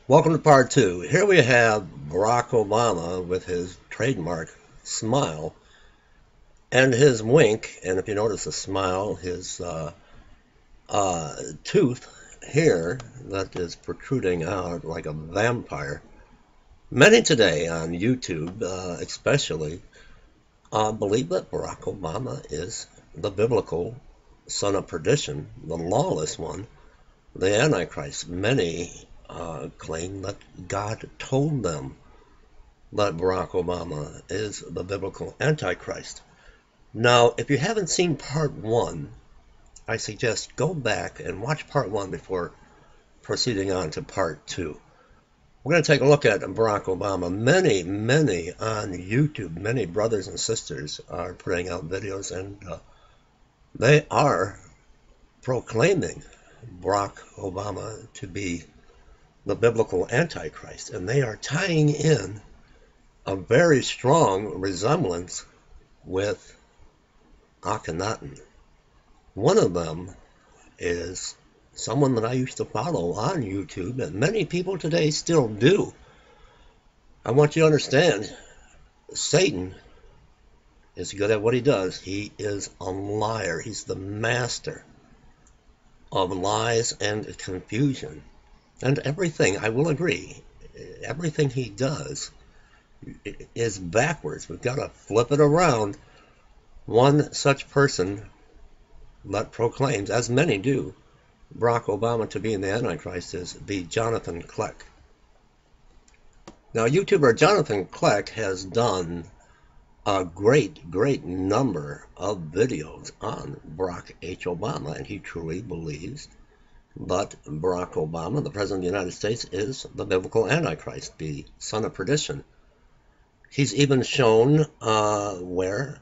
Welcome to part two. Here we have Barack Obama with his trademark smile and his wink. And if you notice the smile, his tooth here that is protruding out like a vampire. Many today on YouTube, especially, believe that Barack Obama is the biblical son of perdition, the lawless one, the Antichrist. Many claim that God told them that Barack Obama is the biblical Antichrist. Now, if you haven't seen part one, I suggest go back and watch part one before proceeding on to part two. We're going to take a look at Barack Obama. Many on YouTube, many brothers and sisters are putting out videos, and they are proclaiming Barack Obama to be the biblical Antichrist, and they are tying in a very strong resemblance with Akhenaten. One of them is someone that I used to follow on YouTube, and many people today still do. I want you to understand, Satan is good at what he does. He is a liar. He's the master of lies and confusion. And everything, I will agree, everything he does is backwards. We've got to flip it around. One such person that proclaims, as many do, Barack Obama to be in the Antichrist is the Jonathan Kleck. Now, YouTuber Jonathan Kleck has done a great number of videos on Barack H. Obama, and he truly believes that Barack Obama, the President of the United States, is the biblical Antichrist, the son of perdition. He's even shown where,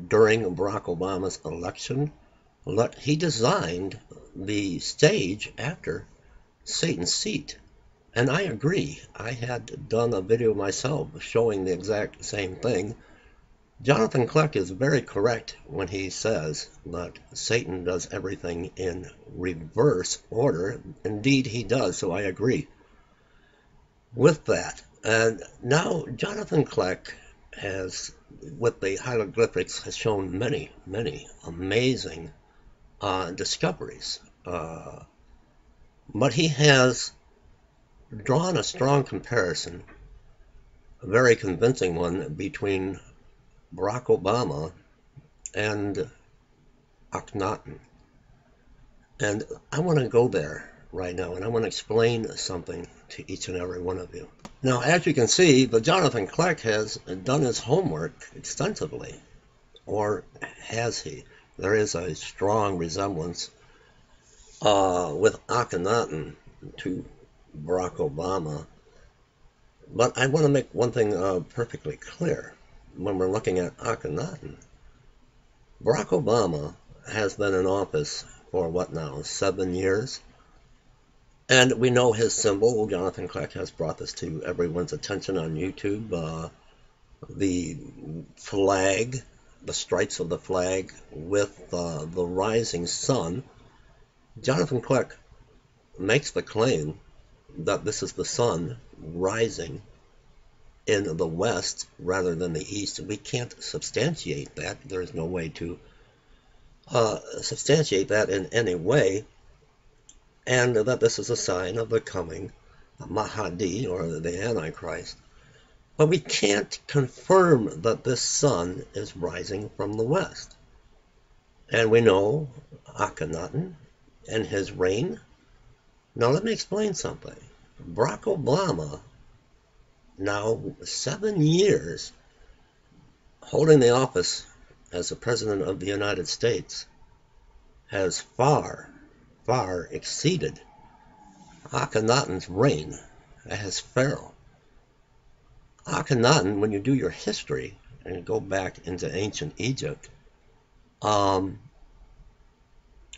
during Barack Obama's election, that he designed the stage after Satan's seat. And I agree. I had done a video myself showing the exact same thing. Jonathan Kleck is very correct when he says that Satan does everything in reverse order. Indeed, he does, so I agree with that. And now Jonathan Kleck has, with the hieroglyphics, has shown many amazing discoveries. But he has drawn a strong comparison, a very convincing one, between Barack Obama and Akhenaten. And I want to go there right now, and I want to explain something to each and every one of you. Now, as you can see, the Jonathan Kleck has done his homework extensively, or has he? There is a strong resemblance with Akhenaten to Barack Obama. But I want to make one thing perfectly clear. When we're looking at Akhenaten, Barack Obama has been in office for what now, 7 years? And we know his symbol. Jonathan Kleck has brought this to everyone's attention on YouTube. The flag, the stripes of the flag with the rising sun. Jonathan Kleck makes the claim that this is the sun rising in the west rather than the east. We can't substantiate that. There's no way to substantiate that in any way, and that this is a sign of the coming Mahdi, or the Antichrist. But we can't confirm that this sun is rising from the west. And we know Akhenaten and his reign. Now let me explain something. Barack Obama, now 7 years holding the office as the President of the United States, has far exceeded Akhenaten's reign as Pharaoh. Akhenaten, when you do your history and go back into ancient Egypt,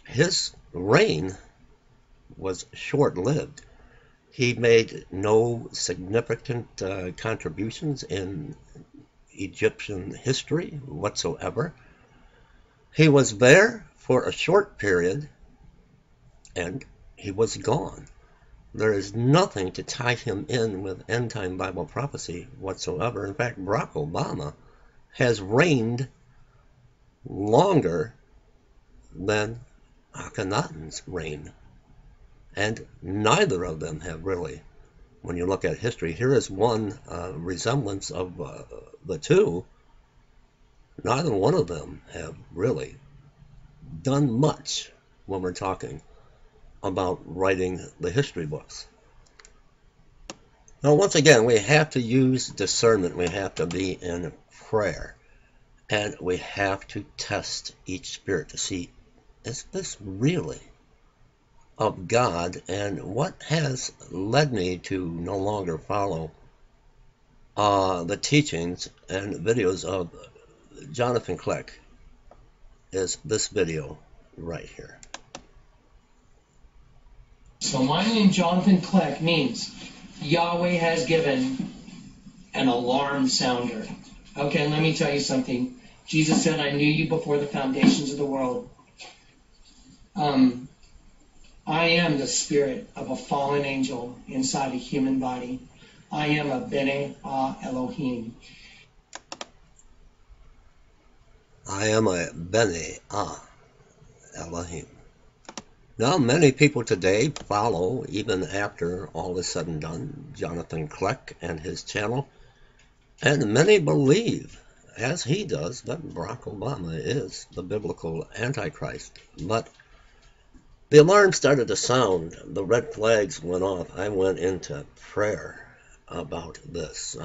his reign was short-lived. He made no significant contributions in Egyptian history whatsoever. He was there for a short period, and he was gone. There is nothing to tie him in with end-time Bible prophecy whatsoever. In fact, Barack Obama has reigned longer than Akhenaten's reign. And neither of them have really, when you look at history, here is one resemblance of the two. Neither one of them have really done much when we're talking about writing the history books. Now, once again, we have to use discernment. We have to be in prayer. And we have to test each spirit to see, is this really of God? And what has led me to no longer follow the teachings and videos of Jonathan Kleck is this video right here. So my name, Jonathan Kleck, means Yahweh has given an alarm sounder. Okay, let me tell you something. Jesus said, I knew you before the foundations of the world. I am the spirit of a fallen angel inside a human body. I am a Bene Elohim. I am a Bene Elohim. Now, many people today follow, even after all is said and done, Jonathan Kleck and his channel, and many believe, as he does, that Barack Obama is the biblical Antichrist. But the alarm started to sound, the red flags went off. I went into prayer about this.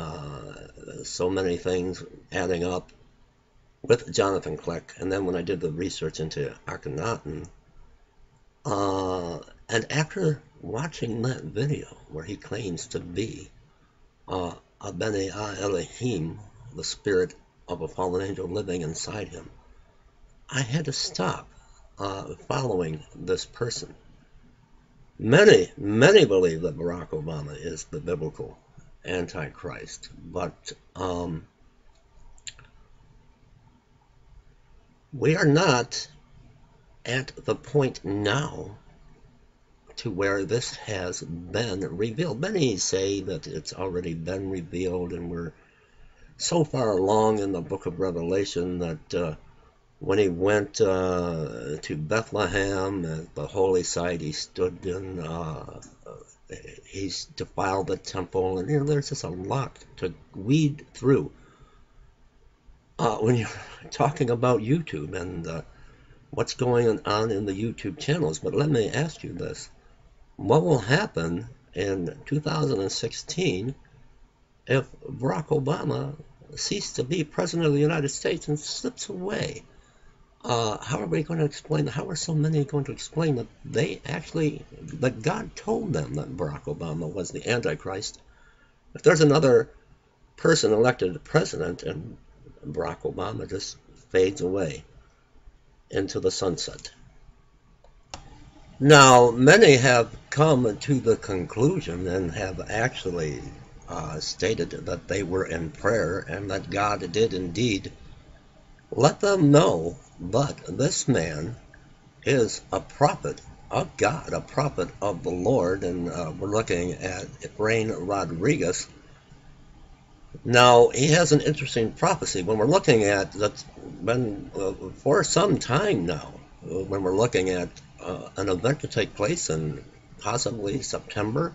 So many things adding up with Jonathan Kleck. And then when I did the research into Akhenaten, and after watching that video where he claims to be a Bene Elohim, the spirit of a fallen angel living inside him, I had to stop following this person. Many believe that Barack Obama is the biblical Antichrist, but we are not at the point now to where this has been revealed. Many say that it's already been revealed, and we're so far along in the book of Revelation that when he went to Bethlehem, at the holy site, he stood in, he's defiled the temple, and there's just a lot to weed through when you're talking about YouTube and what's going on in the YouTube channels. But let me ask you this. What will happen in 2016 if Barack Obama ceases to be president of the United States and slips away? How are we going to explain, how are so many going to explain that they actually, that God told them that Barack Obama was the Antichrist? If there's another person elected president and Barack Obama just fades away into the sunset. Now, many have come to the conclusion and have actually stated that they were in prayer and that God did indeed let them know, but this man is a prophet of God, a prophet of the Lord, and we're looking at Efrain Rodriguez. Now, he has an interesting prophecy. When we're looking at that's been for some time now, when we're looking at an event to take place in possibly September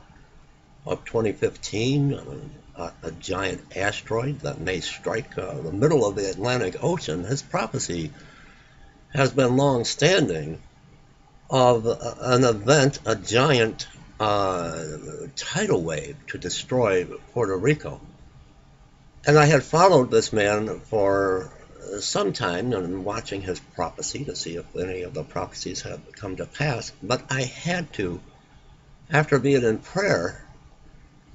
of 2015, a giant asteroid that may strike the middle of the Atlantic Ocean. His prophecy has been long-standing of an event, a giant tidal wave to destroy Puerto Rico. And I had followed this man for some time and watching his prophecy to see if any of the prophecies had come to pass. But I had to, after being in prayer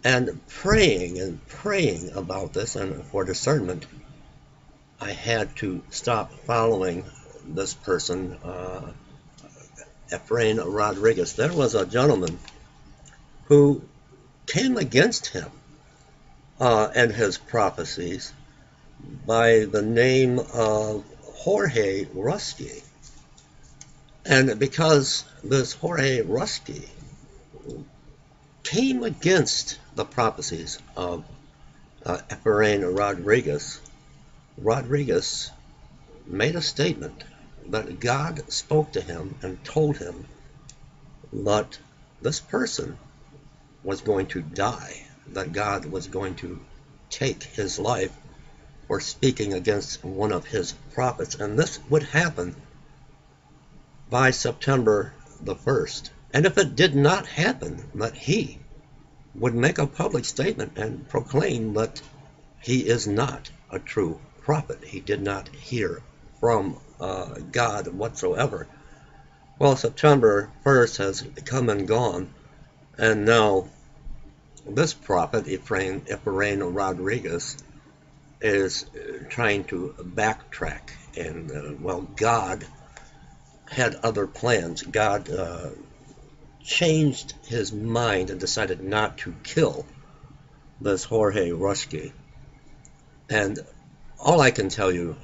and praying about this and for discernment, I had to stop following this person, Efrain Rodriguez. There was a gentleman who came against him and his prophecies by the name of Jorge Rusky. And because this Jorge Rusky came against the prophecies of Efrain Rodriguez. Rodriguez made a statement that God spoke to him and told him that this person was going to die, that God was going to take his life for speaking against one of his prophets, and this would happen by September the 1st. And if it did not happen, that he would make a public statement and proclaim that he is not a true prophet. He did not hear from God whatsoever. Well, September 1st has come and gone, and now this prophet, Efrain Rodriguez, is trying to backtrack. And, well, God had other plans. God changed his mind and decided not to kill this Jorge Rushke. And all I can tell you,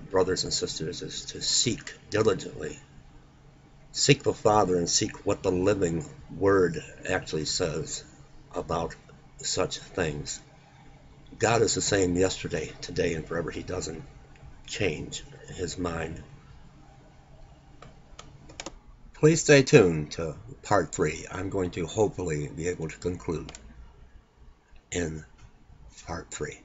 brothers and sisters, is to seek diligently. Seek the Father and seek what the living Word actually says about such things. God is the same yesterday, today, and forever. He doesn't change his mind. Please stay tuned to part 3. I'm going to hopefully be able to conclude in part 3.